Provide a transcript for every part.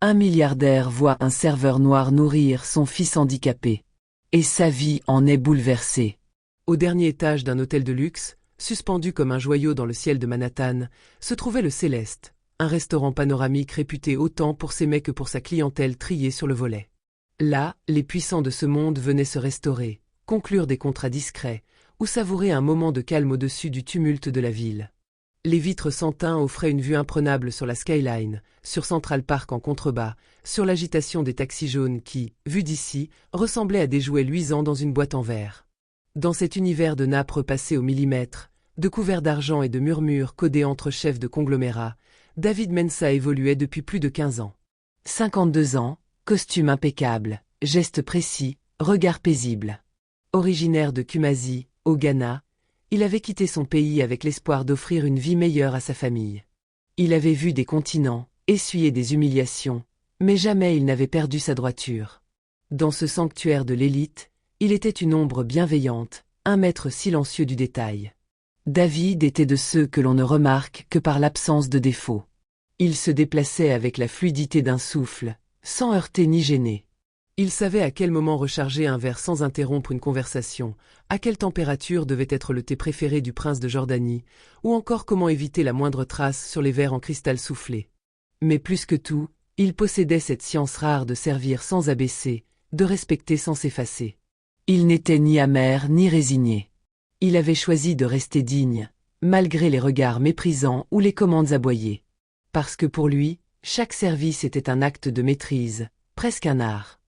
Un milliardaire voit un serveur noir nourrir son fils handicapé. Et sa vie en est bouleversée. Au dernier étage d'un hôtel de luxe, suspendu comme un joyau dans le ciel de Manhattan, se trouvait le Céleste, un restaurant panoramique réputé autant pour ses mets que pour sa clientèle triée sur le volet. Là, les puissants de ce monde venaient se restaurer, conclure des contrats discrets, ou savourer un moment de calme au-dessus du tumulte de la ville. Les vitres sans tain offraient une vue imprenable sur la skyline, sur Central Park en contrebas, sur l'agitation des taxis jaunes qui, vus d'ici, ressemblaient à des jouets luisants dans une boîte en verre. Dans cet univers de nappes repassées au millimètre, de couverts d'argent et de murmures codés entre chefs de conglomérats, David Mensa évoluait depuis plus de 15 ans. 52 ans, costume impeccable, gestes précis, regard paisible. Originaire de Kumasi, au Ghana, il avait quitté son pays avec l'espoir d'offrir une vie meilleure à sa famille. Il avait vu des continents, essuyé des humiliations, mais jamais il n'avait perdu sa droiture. Dans ce sanctuaire de l'élite, il était une ombre bienveillante, un maître silencieux du détail. David était de ceux que l'on ne remarque que par l'absence de défauts. Il se déplaçait avec la fluidité d'un souffle, sans heurter ni gêner. Il savait à quel moment recharger un verre sans interrompre une conversation, à quelle température devait être le thé préféré du prince de Jordanie, ou encore comment éviter la moindre trace sur les verres en cristal soufflé. Mais plus que tout, il possédait cette science rare de servir sans abaisser, de respecter sans s'effacer. Il n'était ni amer ni résigné. Il avait choisi de rester digne, malgré les regards méprisants ou les commandes aboyées. Parce que pour lui, chaque service était un acte de maîtrise, presque un art.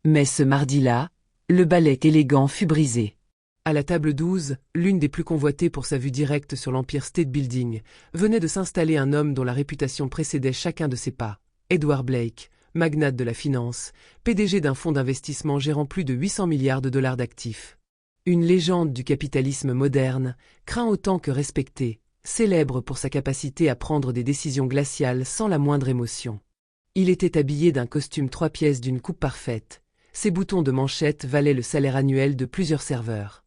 Mais ce mardi-là, le balai élégant fut brisé. À la table 12, l'une des plus convoitées pour sa vue directe sur l'Empire State Building, venait de s'installer un homme dont la réputation précédait chacun de ses pas, Edward Blake, magnate de la finance, PDG d'un fonds d'investissement gérant plus de 800 milliards de dollars d'actifs. Une légende du capitalisme moderne, craint autant que respecté, célèbre pour sa capacité à prendre des décisions glaciales sans la moindre émotion. Il était habillé d'un costume 3 pièces d'une coupe parfaite. Ses boutons de manchette valaient le salaire annuel de plusieurs serveurs.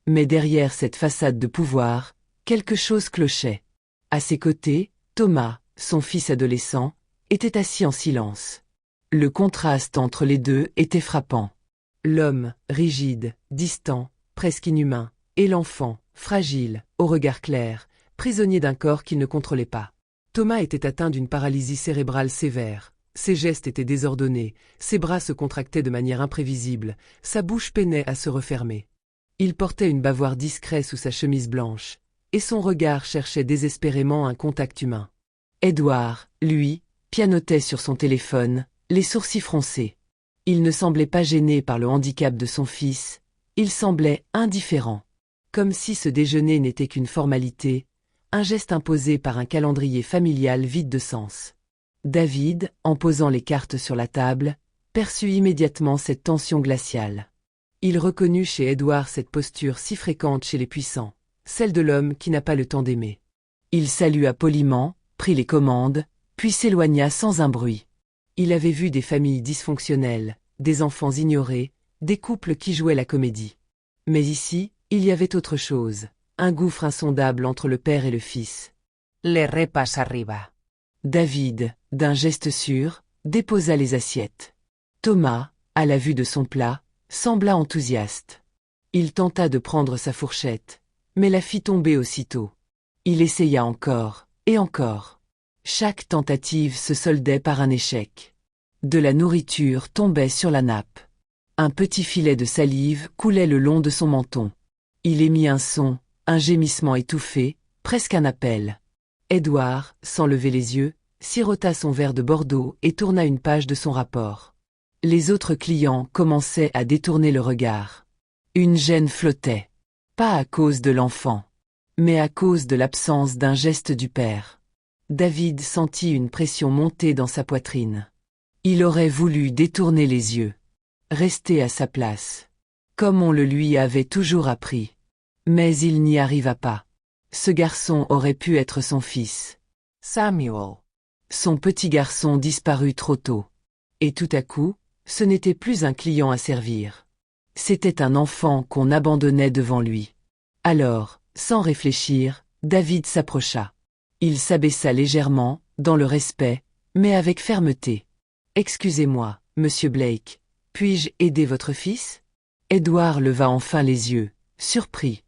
Mais derrière cette façade de pouvoir, quelque chose clochait. À ses côtés, Thomas, son fils adolescent, était assis en silence. Le contraste entre les deux était frappant. L'homme, rigide, distant, presque inhumain, et l'enfant, fragile, au regard clair, prisonnier d'un corps qu'il ne contrôlait pas. Thomas était atteint d'une paralysie cérébrale sévère. Ses gestes étaient désordonnés, ses bras se contractaient de manière imprévisible, sa bouche peinait à se refermer. Il portait une bavoir discrète sous sa chemise blanche, et son regard cherchait désespérément un contact humain. Edward, lui, pianotait sur son téléphone, les sourcils froncés. Il ne semblait pas gêné par le handicap de son fils, il semblait indifférent. Comme si ce déjeuner n'était qu'une formalité, un geste imposé par un calendrier familial vide de sens. David, en posant les cartes sur la table, perçut immédiatement cette tension glaciale. Il reconnut chez Edward cette posture si fréquente chez les puissants, celle de l'homme qui n'a pas le temps d'aimer. Il salua poliment, prit les commandes, puis s'éloigna sans un bruit. Il avait vu des familles dysfonctionnelles, des enfants ignorés, des couples qui jouaient la comédie. Mais ici, il y avait autre chose, un gouffre insondable entre le père et le fils. Le repas arriba. David, d'un geste sûr, déposa les assiettes. Thomas, à la vue de son plat, sembla enthousiaste. Il tenta de prendre sa fourchette, mais la fit tomber aussitôt. Il essaya encore, et encore. Chaque tentative se soldait par un échec. De la nourriture tombait sur la nappe. Un petit filet de salive coulait le long de son menton. Il émit un son, un gémissement étouffé, presque un appel. Edward, sans lever les yeux, sirota son verre de Bordeaux et tourna une page de son rapport. Les autres clients commençaient à détourner le regard. Une gêne flottait. Pas à cause de l'enfant, mais à cause de l'absence d'un geste du père. David sentit une pression monter dans sa poitrine. Il aurait voulu détourner les yeux. Rester à sa place. Comme on le lui avait toujours appris. Mais il n'y arriva pas. Ce garçon aurait pu être son fils. Samuel. Son petit garçon disparut trop tôt. Et tout à coup, ce n'était plus un client à servir. C'était un enfant qu'on abandonnait devant lui. Alors, sans réfléchir, David s'approcha. Il s'abaissa légèrement, dans le respect, mais avec fermeté. Excusez-moi, monsieur Blake, puis-je aider votre fils? Édouard leva enfin les yeux, surpris.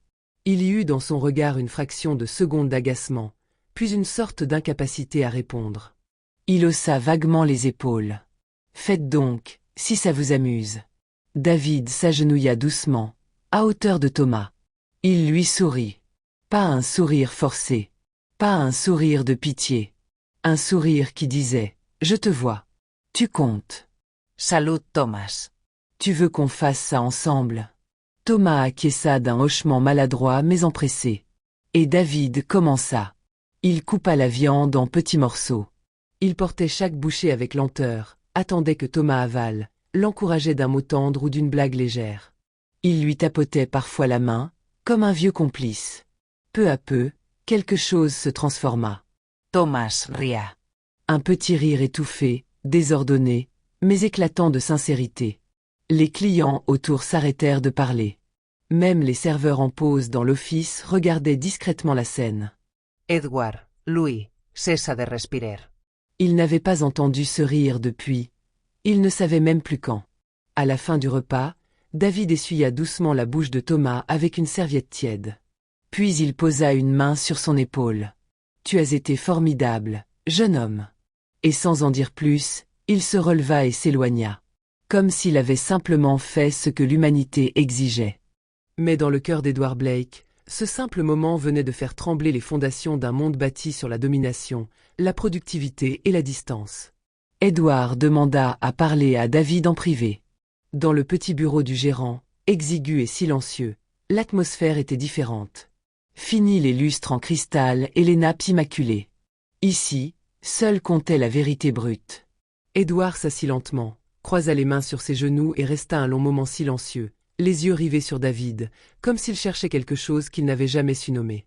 Il y eut dans son regard une fraction de seconde d'agacement, puis une sorte d'incapacité à répondre. Il haussa vaguement les épaules. Faites donc, si ça vous amuse. David s'agenouilla doucement, à hauteur de Thomas. Il lui sourit. Pas un sourire forcé. Pas un sourire de pitié. Un sourire qui disait « Je te vois. Tu comptes. Salud, Thomas. Tu veux qu'on fasse ça ensemble ?» Thomas acquiesça d'un hochement maladroit mais empressé. Et David commença. Il coupa la viande en petits morceaux. Il portait chaque bouchée avec lenteur, attendait que Thomas avale, l'encourageait d'un mot tendre ou d'une blague légère. Il lui tapotait parfois la main, comme un vieux complice. Peu à peu, quelque chose se transforma. Thomas ria. Un petit rire étouffé, désordonné, mais éclatant de sincérité. Les clients autour s'arrêtèrent de parler. Même les serveurs en pause dans l'office regardaient discrètement la scène. Edward, Louis, cessa de respirer. Il n'avait pas entendu ce rire depuis. Il ne savait même plus quand. À la fin du repas, David essuya doucement la bouche de Thomas avec une serviette tiède. Puis il posa une main sur son épaule. « Tu as été formidable, jeune homme. » Et sans en dire plus, il se releva et s'éloigna. Comme s'il avait simplement fait ce que l'humanité exigeait. Mais dans le cœur d'Edward Blake, ce simple moment venait de faire trembler les fondations d'un monde bâti sur la domination, la productivité et la distance. Edward demanda à parler à David en privé. Dans le petit bureau du gérant, exigu et silencieux, l'atmosphère était différente. Fini les lustres en cristal et les nappes immaculées. Ici, seule comptait la vérité brute. Édouard s'assit lentement, croisa les mains sur ses genoux et resta un long moment silencieux, les yeux rivés sur David, comme s'il cherchait quelque chose qu'il n'avait jamais su nommer.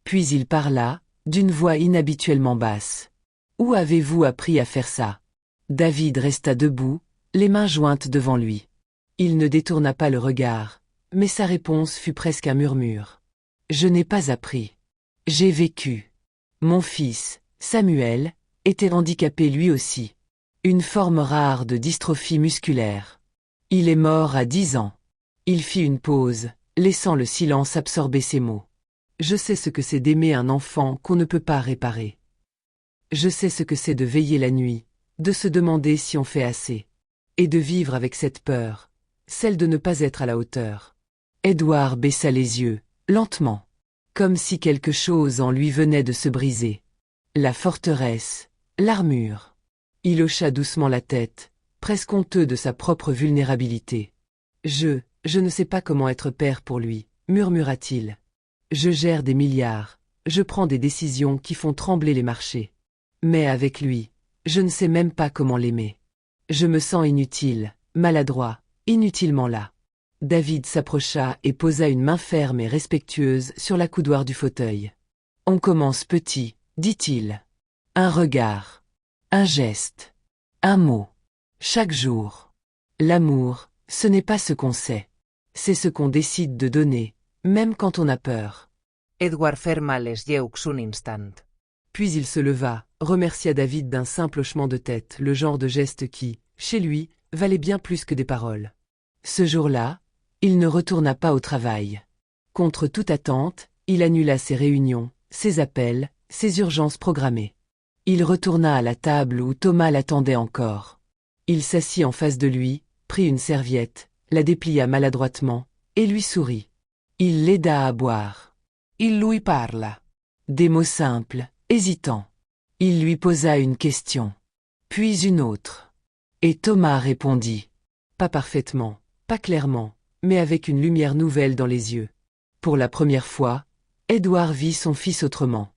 Puis il parla, d'une voix inhabituellement basse. « Où avez-vous appris à faire ça ?» David resta debout, les mains jointes devant lui. Il ne détourna pas le regard, mais sa réponse fut presque un murmure. « Je n'ai pas appris. J'ai vécu. Mon fils, Samuel, était handicapé lui aussi. Une forme rare de dystrophie musculaire. Il est mort à 10 ans. » Il fit une pause, laissant le silence absorber ses mots. « Je sais ce que c'est d'aimer un enfant qu'on ne peut pas réparer. Je sais ce que c'est de veiller la nuit, de se demander si on fait assez. Et de vivre avec cette peur, celle de ne pas être à la hauteur. » Édouard baissa les yeux, lentement, comme si quelque chose en lui venait de se briser. La forteresse, l'armure. Il hocha doucement la tête, presque honteux de sa propre vulnérabilité. « Je ne sais pas comment être père pour lui, » murmura-t-il. « Je gère des milliards, je prends des décisions qui font trembler les marchés. Mais avec lui, je ne sais même pas comment l'aimer. Je me sens inutile, maladroit, inutilement là. » David s'approcha et posa une main ferme et respectueuse sur la coudoir du fauteuil. « On commence petit, » dit-il. « Un regard, un geste, un mot, chaque jour. L'amour, ce n'est pas ce qu'on sait. C'est ce qu'on décide de donner, même quand on a peur. » Edward ferma les yeux un instant. Puis il se leva, remercia David d'un simple hochement de tête, le genre de geste qui, chez lui, valait bien plus que des paroles. Ce jour-là, il ne retourna pas au travail. Contre toute attente, il annula ses réunions, ses appels, ses urgences programmées. Il retourna à la table où Thomas l'attendait encore. Il s'assit en face de lui, prit une serviette, la déplia maladroitement, et lui sourit. Il l'aida à boire. Il lui parla. Des mots simples, hésitants. Il lui posa une question. Puis une autre. Et Thomas répondit. Pas parfaitement, pas clairement, mais avec une lumière nouvelle dans les yeux. Pour la première fois, Édouard vit son fils autrement.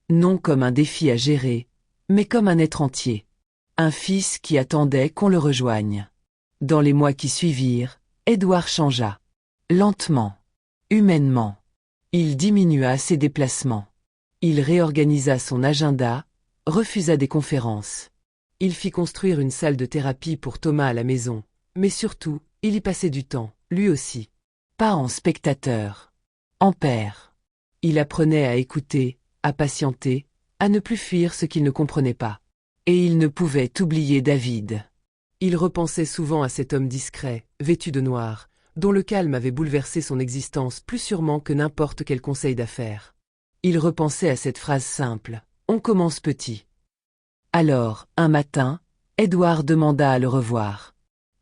Non comme un défi à gérer, mais comme un être entier. Un fils qui attendait qu'on le rejoigne. Dans les mois qui suivirent, Édouard changea. Lentement. Humainement. Il diminua ses déplacements. Il réorganisa son agenda, refusa des conférences. Il fit construire une salle de thérapie pour Thomas à la maison, mais surtout, il y passait du temps, lui aussi. Pas en spectateur. En père. Il apprenait à écouter, à patienter, à ne plus fuir ce qu'il ne comprenait pas. Et il ne pouvait oublier David. Il repensait souvent à cet homme discret, vêtu de noir, dont le calme avait bouleversé son existence plus sûrement que n'importe quel conseil d'affaires. Il repensait à cette phrase simple, « On commence petit ». Alors, un matin, Edward demanda à le revoir.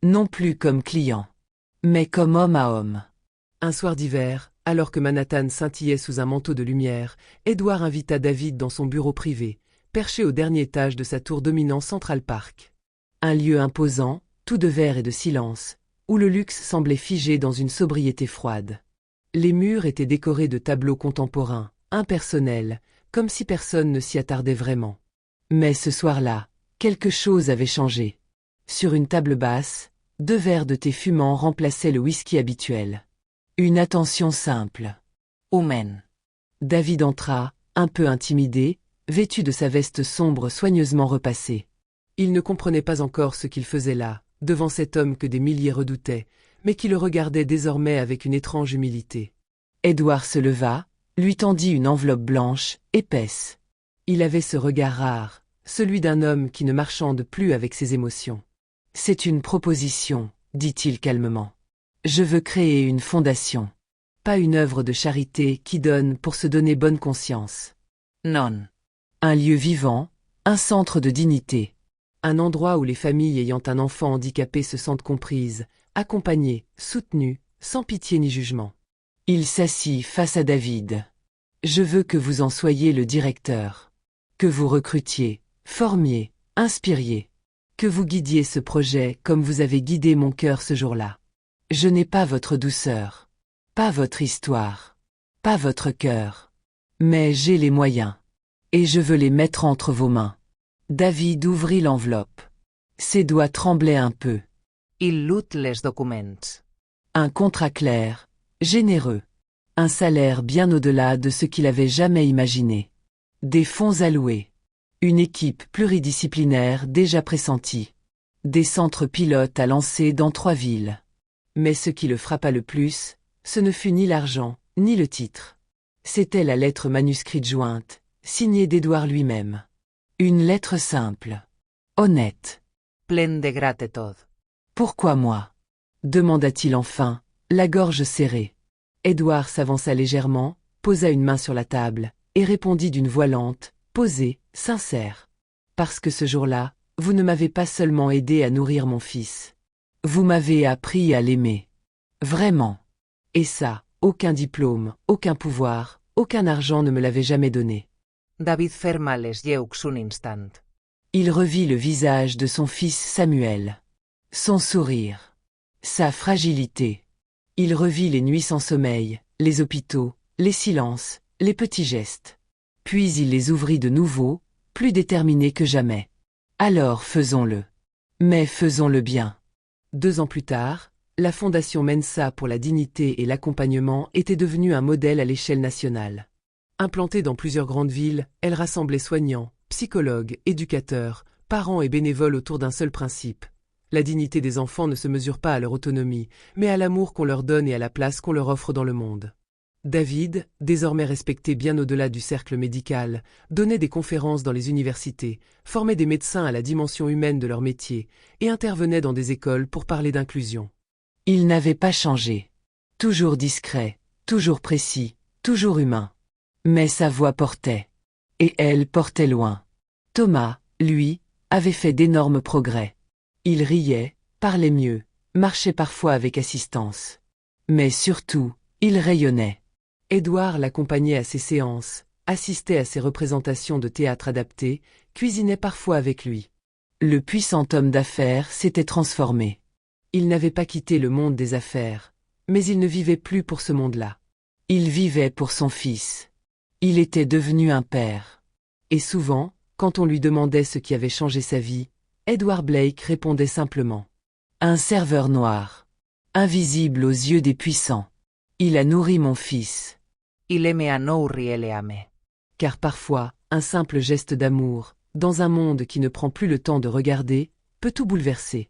Non plus comme client, mais comme homme à homme. Un soir d'hiver, alors que Manhattan scintillait sous un manteau de lumière, Edward invita David dans son bureau privé, perché au dernier étage de sa tour dominant Central Park. Un lieu imposant, tout de verre et de silence, où le luxe semblait figé dans une sobriété froide. Les murs étaient décorés de tableaux contemporains, impersonnels, comme si personne ne s'y attardait vraiment. Mais ce soir-là, quelque chose avait changé. Sur une table basse, 2 verres de thé fumant remplaçaient le whisky habituel. Une attention simple. Humaine. David entra, un peu intimidé, vêtu de sa veste sombre soigneusement repassée. Il ne comprenait pas encore ce qu'il faisait là, devant cet homme que des milliers redoutaient, mais qui le regardait désormais avec une étrange humilité. Edward se leva, lui tendit une enveloppe blanche, épaisse. Il avait ce regard rare, celui d'un homme qui ne marchande plus avec ses émotions. « C'est une proposition, dit-il calmement. Je veux créer une fondation. Pas une œuvre de charité qui donne pour se donner bonne conscience. Non. Un lieu vivant, un centre de dignité. Un endroit où les familles ayant un enfant handicapé se sentent comprises, accompagnées, soutenues, sans pitié ni jugement. » Il s'assit face à David. « Je veux que vous en soyez le directeur. Que vous recrutiez, formiez, inspiriez. Que vous guidiez ce projet comme vous avez guidé mon cœur ce jour-là. Je n'ai pas votre douceur, pas votre histoire, pas votre cœur. Mais j'ai les moyens. Et je veux les mettre entre vos mains. » David ouvrit l'enveloppe. Ses doigts tremblaient un peu. Il lut les documents. Un contrat clair, généreux. Un salaire bien au-delà de ce qu'il avait jamais imaginé. Des fonds alloués. Une équipe pluridisciplinaire déjà pressentie. Des centres pilotes à lancer dans 3 villes. Mais ce qui le frappa le plus, ce ne fut ni l'argent, ni le titre. C'était la lettre manuscrite jointe, signée d'Edward lui-même. Une lettre simple. Honnête. Pleine de gratitud. Pourquoi moi? Demanda-t-il enfin, la gorge serrée. Edward s'avança légèrement, posa une main sur la table, et répondit d'une voix lente, posée, sincère. Parce que ce jour-là, vous ne m'avez pas seulement aidé à nourrir mon fils. Vous m'avez appris à l'aimer. Vraiment. Et ça, aucun diplôme, aucun pouvoir, aucun argent ne me l'avait jamais donné. David ferma les yeux un instant. Il revit le visage de son fils Samuel. Son sourire. Sa fragilité. Il revit les nuits sans sommeil, les hôpitaux, les silences, les petits gestes. Puis il les ouvrit de nouveau, plus déterminé que jamais. Alors faisons-le. Mais faisons-le bien. 2 ans plus tard, la Fondation Mensa pour la dignité et l'accompagnement était devenue un modèle à l'échelle nationale. Implantée dans plusieurs grandes villes, elle rassemblait soignants, psychologues, éducateurs, parents et bénévoles autour d'un seul principe. La dignité des enfants ne se mesure pas à leur autonomie, mais à l'amour qu'on leur donne et à la place qu'on leur offre dans le monde. David, désormais respecté bien au-delà du cercle médical, donnait des conférences dans les universités, formait des médecins à la dimension humaine de leur métier et intervenait dans des écoles pour parler d'inclusion. Il n'avait pas changé. Toujours discret, toujours précis, toujours humain. Mais sa voix portait. Et elle portait loin. Thomas, lui, avait fait d'énormes progrès. Il riait, parlait mieux, marchait parfois avec assistance. Mais surtout, il rayonnait. Edward l'accompagnait à ses séances, assistait à ses représentations de théâtre adapté, cuisinait parfois avec lui. Le puissant homme d'affaires s'était transformé. Il n'avait pas quitté le monde des affaires, mais il ne vivait plus pour ce monde-là. Il vivait pour son fils. Il était devenu un père. Et souvent, quand on lui demandait ce qui avait changé sa vie, Edward Blake répondait simplement. Un serveur noir. Invisible aux yeux des puissants. Il a nourri mon fils. Il aimait à nourrir et aimer. Car parfois, un simple geste d'amour, dans un monde qui ne prend plus le temps de regarder, peut tout bouleverser.